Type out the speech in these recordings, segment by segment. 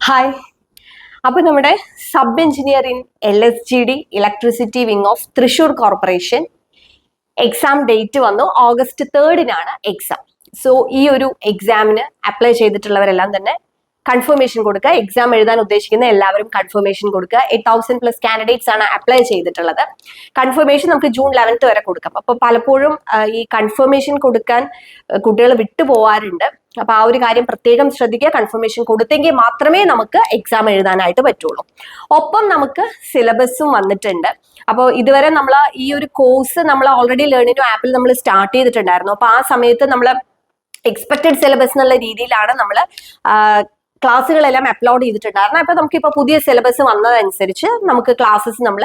Hi. അപ്പോൾ നമ്മുടെ sub engineer in LSGD electricity wing of Thrissur corporation exam date വന്നു. August 3 exam. So ഈ ഒരു എക്സാമിന് അപ്ലൈ ചെയ്തിട്ടുള്ളവരെല്ലാം തന്നെ കൺഫർമേഷൻ കൊടുക്കുക. എക്സാം എഴുതാൻ ഉദ്ദേശിക്കുന്ന എല്ലാവരും കൺഫർമേഷൻ കൊടുക്കുക. 8,000+ കാൻഡിഡേറ്റ്സ് ആണ് അപ്ലൈ ചെയ്തിട്ടുള്ളത്. കൺഫർമേഷൻ നമുക്ക് June 11 വരെ കൊടുക്കാം. അപ്പോൾ പലപ്പോഴും ഈ കൺഫർമേഷൻ കൊടുക്കാൻ കുട്ടികൾ വിട്ടുപോകാറുണ്ട്. അപ്പൊ ആ ഒരു കാര്യം പ്രത്യേകം ശ്രദ്ധിക്കുക. കൺഫർമേഷൻ കൊടുത്തെങ്കിൽ മാത്രമേ നമുക്ക് എക്സാം എഴുതാനായിട്ട് പറ്റുള്ളൂ. ഒപ്പം നമുക്ക് സിലബസും വന്നിട്ടുണ്ട്. അപ്പോൾ ഇതുവരെ നമ്മൾ ഈ ഒരു കോഴ്സ് നമ്മൾ ഓൾറെഡി ലേണിംഗ് ആപ്പിൽ നമ്മൾ സ്റ്റാർട്ട് ചെയ്തിട്ടുണ്ടായിരുന്നു. അപ്പൊ ആ സമയത്ത് നമ്മൾ എക്സ്പെക്റ്റഡ് സിലബസ് എന്നുള്ള രീതിയിലാണ് നമ്മൾ ക്ലാസ്സുകളെല്ലാം അപ്ലോഡ് ചെയ്തിട്ടുണ്ടായിരുന്നു. അപ്പൊ നമുക്കിപ്പോൾ പുതിയ സിലബസ് വന്നതനുസരിച്ച് നമുക്ക് ക്ലാസ്സസ് നമ്മൾ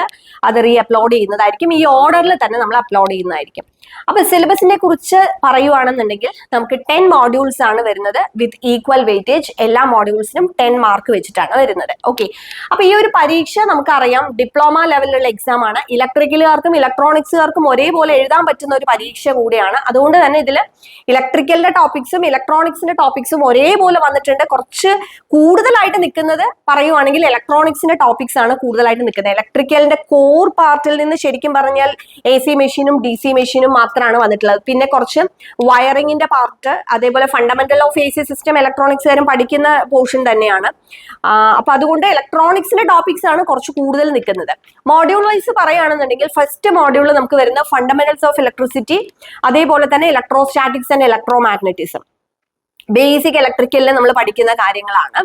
അത് റീ അപ്ലോഡ് ചെയ്യുന്നതായിരിക്കും. ഈ ഓർഡറിൽ തന്നെ നമ്മൾ അപ്ലോഡ് ചെയ്യുന്നതായിരിക്കും. അപ്പൊ സിലബസിനെ കുറിച്ച് പറയുവാണെന്നുണ്ടെങ്കിൽ നമുക്ക് 10 മോഡ്യൂൾസ് ആണ് വരുന്നത് വിത്ത് ഈക്വൽ വെയിറ്റേജ്. എല്ലാ മോഡ്യൂൾസിനും 10 മാർക്ക് വെച്ചിട്ടാണ് വരുന്നത്. ഓക്കെ. അപ്പൊ ഈ ഒരു പരീക്ഷ നമുക്കറിയാം ഡിപ്ലോമ ലെവലിലുള്ള എക്സാം ആണ്. ഇലക്ട്രിക്കലുകാർക്കും ഇലക്ട്രോണിക്സുകാർക്കും ഒരേപോലെ എഴുതാൻ പറ്റുന്ന ഒരു പരീക്ഷ കൂടിയാണ്. അതുകൊണ്ട് തന്നെ ഇതിൽ ഇലക്ട്രിക്കലിന്റെ ടോപ്പിക്സും ഇലക്ട്രോണിക്സിന്റെ ടോപ്പിക്സും ഒരേപോലെ വന്നിട്ടുണ്ട്. കുറച്ച് കൂടുതലായിട്ട് നിൽക്കുന്നത് പറയുവാണെങ്കിൽ ഇലക്ട്രോണിക്സിന്റെ ടോപ്പിക്സ് ആണ് കൂടുതലായിട്ട് നിൽക്കുന്നത്. ഇലക്ട്രിക്കലിന്റെ കോർ പാർട്ടിൽ നിന്ന് ശരിക്കും പറഞ്ഞാൽ AC മെഷീനും DC മെഷീനും മാത്രമാണ് വന്നിട്ടുള്ളത്. പിന്നെ കുറച്ച് വയറിങ്ങിന്റെ പാർട്ട്, അതേപോലെ ഫണ്ടമെന്റൽ ഓഫ് AC സിസ്റ്റം ഇലക്ട്രോണിക്സുകാരും പഠിക്കുന്ന പോർഷൻ തന്നെയാണ്. അപ്പൊ അതുകൊണ്ട് ഇലക്ട്രോണിക്സിന്റെ ടോപ്പിക്സ് ആണ് കുറച്ച് കൂടുതൽ നിൽക്കുന്നത്. മോഡ്യൂൾ വൈസ് പറയുകയാണെന്നുണ്ടെങ്കിൽ ഫസ്റ്റ് മോഡ്യൂൾ നമുക്ക് വരുന്ന ഫണ്ടമെന്റൽസ് ഓഫ് ഇലക്ട്രിസിറ്റി, അതേപോലെ തന്നെ ഇലക്ട്രോസ്റ്റാറ്റിക്സ് ആൻഡ് ഇലക്ട്രോമാഗ്നറ്റിസം, ബേസിക് ഇലക്ട്രിക്കലിൽ നമ്മൾ പഠിക്കുന്ന കാര്യങ്ങളാണ്.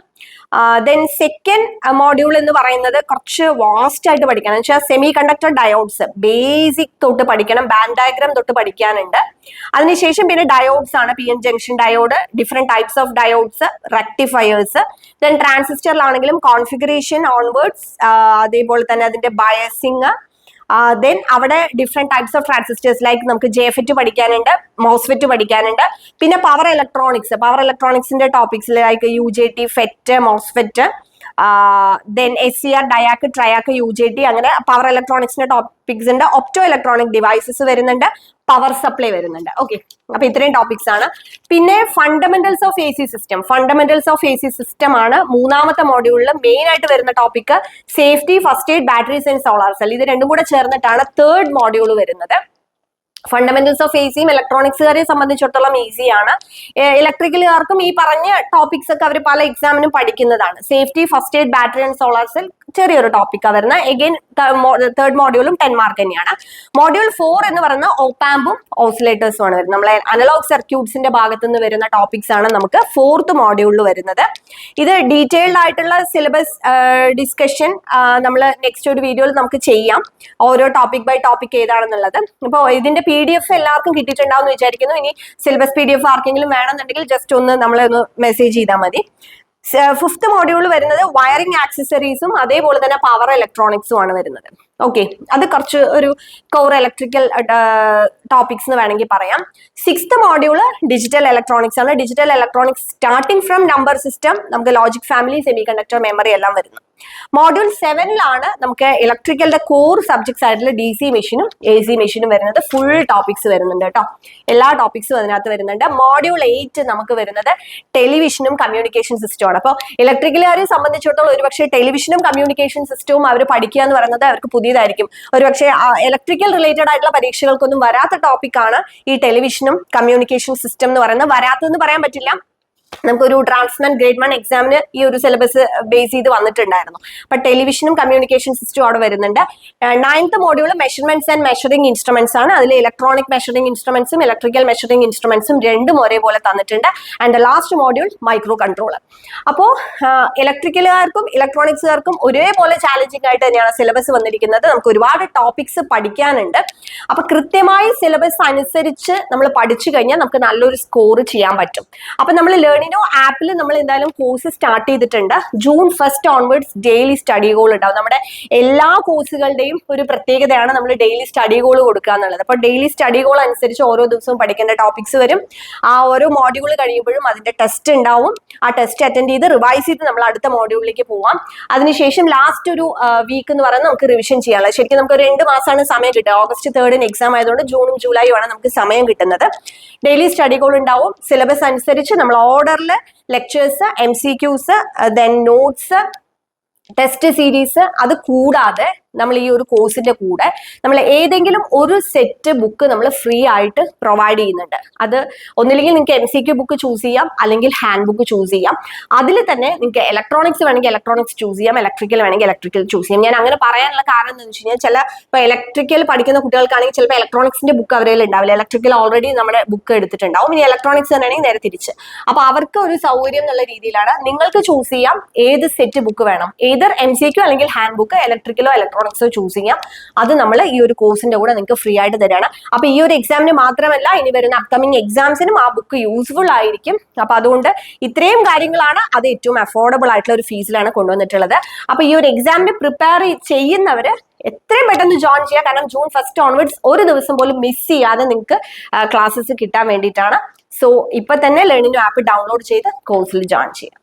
ദെൻ സെക്കൻഡ് മോഡ്യൂൾ എന്ന് പറയുന്നത് കുറച്ച് വാസ്റ്റ് ആയിട്ട് പഠിക്കണം. എന്ന് വെച്ചാൽ സെമി കണ്ടക്ടർ ഡയോഡ്സ് ബേസിക് തൊട്ട് പഠിക്കണം. ബാൻഡ് ഡയഗ്രാം തൊട്ട് പഠിക്കാനുണ്ട്. അതിനുശേഷം പിന്നെ ഡയോഡ്സ് ആണ്. PN junction diode, different types of diodes, rectifiers. Then ട്രാൻസിസ്റ്ററിലാണെങ്കിലും കോൺഫിഗറേഷൻ ഓൺവേർഡ്സ്, അതേപോലെ തന്നെ അതിന്റെ ബയസിങ്. ദെൻ അവിടെ different types of transistors like നമുക്ക് JFET പഠിക്കാനുണ്ട്, MOSFET പഠിക്കാനുണ്ട്. പിന്നെ പവർ ഇലക്ട്രോണിക്സിന്റെ topics like UJT, FET, MOSFET, then SCR, diac, triac, UJT, അങ്ങനെ പവർ ഇലക്ട്രോണിക്സിന്റെ ടോപ്പിക്സ് ഉണ്ട്. ഒപ്റ്റോ ഇലക്ട്രോണിക് ഡിവൈസസ് വരുന്നുണ്ട്, പവർ സപ്ലൈ വരുന്നുണ്ട്. ഓക്കെ. അപ്പൊ ഇത്രയും ടോപ്പിക്സ് ആണ്. പിന്നെ ഫണ്ടമെന്റൽസ് ഓഫ് AC സിസ്റ്റം ആണ് മൂന്നാമത്തെ മോഡ്യൂളിൽ മെയിൻ ആയിട്ട് വരുന്ന topic. Safety, first aid, batteries and solar cell, ഇത് രണ്ടും കൂടെ ചേർന്നിട്ടാണ് തേർഡ് മോഡ്യൂൾ വരുന്നത്. ഫണ്ടമെന്റൽസ് ഓഫ് ACയും ഇലക്ട്രോണിക്സുകാരെ സംബന്ധിച്ചിടത്തോളം ഈസിയാണ്. ഇലക്ട്രിക്കലുകാർക്കും ഈ പറഞ്ഞ ടോപ്പിക്സ് ഒക്കെ അവർ പല എക്സാമിനും പഠിക്കുന്നതാണ്. Safety, first aid, battery and solar cell ചെറിയൊരു ടോപ്പിക്കാണ് വരുന്നത്. എഗെയിൻ തേർഡ് മോഡ്യൂളും 10 മാർക്ക് തന്നെയാണ്. മോഡ്യൂൾ 4 എന്ന് പറയുന്ന ഓപ്പാമ്പും ഓസിലേറ്റേഴ്സും ആണ് വരുന്നത്. നമ്മളെ അനലോഗ് സർക്യൂട്ട്സിന്റെ ഭാഗത്ത് നിന്ന് വരുന്ന ടോപ്പിക്സ് ആണ് നമുക്ക് 4th മോഡ്യൂളിൽ വരുന്നത്. ഇത് ഡീറ്റെയിൽഡ് ആയിട്ടുള്ള സിലബസ് ഡിസ്കഷൻ നമ്മൾ നെക്സ്റ്റ് ഒരു വീഡിയോയിൽ നമുക്ക് ചെയ്യാം, ഓരോ ടോപ്പിക് ബൈ ടോപ്പിക് ഏതാണെന്നുള്ളത്. അപ്പോൾ ഇതിന്റെ PDF എല്ലാവർക്കും കിട്ടിയിട്ടുണ്ടാവും എന്ന് വിചാരിക്കുന്നു. ഇനി സിലബസ് PDF ആർക്കെങ്കിലും വേണമെന്നുണ്ടെങ്കിൽ ജസ്റ്റ് ഒന്ന് നമ്മളെ ഒന്ന് മെസ്സേജ് ചെയ്താൽ മതി. 5th മോഡ്യൂൾ വരുന്നത് വയറിംഗ് ആക്സസറീസും അതേപോലെ തന്നെ പവർ ഇലക്ട്രോണിക്സും ആണ് വരുന്നത്. ഓക്കെ. അത് കുറച്ച് ഒരു കോർ ഇലക്ട്രിക്കൽ ടോപ്പിക്സ് എന്ന് വേണമെങ്കിൽ പറയാം. 6th മോഡ്യൂൾ ഡിജിറ്റൽ ഇലക്ട്രോണിക്സ് ആണ്. Digital electronics starting from number system, നമുക്ക് logic family, semiconductor, memory എല്ലാം വരുന്നു. മോഡ്യൂൾ 7ലാണ് നമുക്ക് ഇലക്ട്രിക്കലിന്റെ കോർ സബ്ജക്ട്സ് ആയിട്ടുള്ള DC മെഷീനും AC മെഷീനും വരുന്നത്. ഫുൾ ടോപ്പിക്സ് വരുന്നുണ്ട് കേട്ടോ. എല്ലാ ടോപ്പിക്സും അതിനകത്ത് വരുന്നുണ്ട്. മോഡ്യൂൾ 8 നമുക്ക് വരുന്നത് ടെലിവിഷനും കമ്മ്യൂണിക്കേഷൻ സിസ്റ്റമാണ്. അപ്പോൾ ഇലക്ട്രിക്കലുകാരെ സംബന്ധിച്ചിടത്തോളം ഒരുപക്ഷെ ടെലിവിഷനും കമ്മ്യൂണിക്കേഷൻ സിസ്റ്റവും അവർ പഠിക്കുക എന്ന് പറയുന്നത് അവർക്ക് പുതിയതായിരിക്കും. ഒരുപക്ഷെ ഇലക്ട്രിക്കൽ റിലേറ്റഡ് ആയിട്ടുള്ള പരീക്ഷകൾക്കൊന്നും വരാത്ത ടോപ്പിക്കാണ് ഈ ടെലിവിഷനും കമ്മ്യൂണിക്കേഷൻ സിസ്റ്റം എന്ന് പറയുന്നത്. വരാത്തതെന്ന് പറയാൻ പറ്റില്ല. നമുക്കൊരു ട്രാൻസ്മെന്റ് ഗ്രേഡ് 1 എക്സാമിന് ഈ ഒരു സിലബസ് ബേസ് ചെയ്ത് വന്നിട്ടുണ്ടായിരുന്നു. അപ്പൊ ടെലിവിഷനും കമ്മ്യൂണിക്കേഷൻ സിസ്റ്റവും അവിടെ വരുന്നുണ്ട്. 9th module measurements and measuring instruments ആണ്. അതിൽ ഇലക്ട്രോണിക് മെഷറിംഗ് ഇൻസ്ട്രുമെന്റ്സും ഇലക്ട്രിക്കൽ മെഷറിംഗ് ഇൻസ്ട്രുമെന്റ്സും രണ്ടും ഒരേപോലെ തന്നിട്ടുണ്ട്. And last module micro controller. അപ്പോൾ ഇലക്ട്രിക്കലുകാർക്കും ഇലക്ട്രോണിക്സുകാർക്കും ഒരേപോലെ ചാലഞ്ചിങ് ആയിട്ട് തന്നെയാണ് സിലബസ് വന്നിരിക്കുന്നത്. നമുക്ക് ഒരുപാട് ടോപ്പിക്സ് പഠിക്കാനുണ്ട്. അപ്പൊ കൃത്യമായി സിലബസ് അനുസരിച്ച് നമ്മൾ പഠിച്ചു കഴിഞ്ഞാൽ നമുക്ക് നല്ലൊരു സ്കോർ ചെയ്യാൻ പറ്റും. അപ്പൊ നമ്മൾ ആപ്പിൽ നമ്മൾ എന്തായാലും കോഴ്സ് സ്റ്റാർട്ട് ചെയ്തിട്ടുണ്ട്. June 1 onwards daily study goal ഉണ്ടാവും. നമ്മുടെ എല്ലാ കോഴ്സുകളുടെയും ഒരു പ്രത്യേകതയാണ് നമ്മൾ ഡെയിലി സ്റ്റഡി ഗോൾ കൊടുക്കുക എന്നുള്ളത്. അപ്പൊ ഡെയിലി സ്റ്റഡി ഗോൾ അനുസരിച്ച് ഓരോ ദിവസവും പഠിക്കേണ്ട ടോപ്പിക്സ് വരും. ആ ഓരോ മോഡ്യൂൾ കഴിയുമ്പോഴും അതിന്റെ ടെസ്റ്റ് ഉണ്ടാവും. ആ ടെസ്റ്റ് അറ്റൻഡ് ചെയ്ത് റിവൈസ് ചെയ്ത് നമ്മൾ അടുത്ത മോഡ്യൂളിലേക്ക് പോവാം. അതിനുശേഷം ലാസ്റ്റ് ഒരു വീക്ക് എന്ന് പറയുന്നത് നമുക്ക് റിവിഷൻ ചെയ്യാനുള്ളത്. ശരിക്കും നമുക്ക് 2 മാസമാണ് സമയം കിട്ടുക. August 3 എക്സാം ആയതുകൊണ്ട് ജൂണും ജൂലൈയും ആണ് നമുക്ക് സമയം കിട്ടുന്നത്. ഡെയിലി സ്റ്റഡി ഗോൾ ഉണ്ടാവും. സിലബസ് അനുസരിച്ച് നമ്മൾ ഓർഡറിൽ lectures, MCQs, then notes, test series, അത് കൂടാതെ നമ്മൾ ഈ ഒരു കോഴ്സിന്റെ കൂടെ നമ്മൾ ഏതെങ്കിലും ഒരു സെറ്റ് ബുക്ക് നമ്മൾ ഫ്രീ ആയിട്ട് പ്രൊവൈഡ് ചെയ്യുന്നുണ്ട്. അത് ഒന്നില്ലെങ്കിൽ നിങ്ങൾക്ക് MCQ ബുക്ക് ചൂസ് ചെയ്യാം, അല്ലെങ്കിൽ ഹാൻഡ് ബുക്ക് ചൂസ് ചെയ്യാം. അതിൽ തന്നെ നിങ്ങൾക്ക് ഇലക്ട്രോണിക്സ് വേണമെങ്കിൽ ഇലക്ട്രോണിക്സ് ചൂസ് ചെയ്യാം, ഇലക്ട്രിക്കൽ വേണമെങ്കിൽ ഇലക്ട്രിക്കൽ ചൂസ് ചെയ്യാം. ഞാൻ അങ്ങനെ പറയാനുള്ള കാരണം എന്ന് വെച്ച് കഴിഞ്ഞാൽ, ചില ഇപ്പോൾ ഇലക്ട്രിക്കൽ പഠിക്കുന്ന കുട്ടികൾക്കാണെങ്കിൽ ചിലപ്പോൾ ഇലക്ട്രോണിക്സിന്റെ ബുക്ക് അവരിൽ ഉണ്ടാവില്ല. ഇലക്ട്രിക്കൽ ഓൾറെഡി നമ്മുടെ ബുക്ക് എടുത്തിട്ടുണ്ടാവും. ഇനി ഇലക്ട്രോണിക്സ് തന്നെയാണെങ്കിൽ നേരെ തിരിച്ച്. അപ്പൊ അവർക്ക് ഒരു സൗകര്യം എന്നുള്ള രീതിയിലാണ് നിങ്ങൾക്ക് ചൂസ് ചെയ്യാം ഏത് സെറ്റ് ബുക്ക് വേണം. ഏതർ MCQ അല്ലെങ്കിൽ ഹാൻഡ് ബുക്ക്, ഇലക്ട്രിക്കലോ ഇലക്ട്രോണിക്സോ ചൂസ് ചെയ്യാം. അത് നമ്മൾ ഈ ഒരു കോഴ്സിന്റെ കൂടെ നിങ്ങൾക്ക് ഫ്രീ ആയിട്ട് തരാണ്. അപ്പൊ ഈ ഒരു എക്സാമിന് മാത്രമല്ല, ഇനി വരുന്ന അപ്കമിങ് എക്സാംസിനും ആ ബുക്ക് യൂസ്ഫുൾ ആയിരിക്കും. അപ്പൊ അതുകൊണ്ട് ഇത്രയും കാര്യങ്ങളാണ് അത് ഏറ്റവും അഫോർഡബിൾ ആയിട്ടുള്ള ഒരു ഫീസിലാണ് കൊണ്ടുവന്നിട്ടുള്ളത്. അപ്പൊ ഈ ഒരു എക്സാമിന് പ്രിപ്പയർ ചെയ്യുന്നവര് എത്രയും പെട്ടെന്ന് ജോയിൻ ചെയ്യുക. കാരണം June 1 ഓൺവേർഡ്സ് ഒരു ദിവസം പോലും മിസ് ചെയ്യാതെ നിങ്ങൾക്ക് ക്ലാസ്സസ് കിട്ടാൻ വേണ്ടിയിട്ടാണ്. സോ ഇപ്പൊ തന്നെ ലേണിംഗ് ആപ്പ് ഡൗൺലോഡ് ചെയ്ത് കോഴ്സിൽ ജോയിൻ ചെയ്യാം.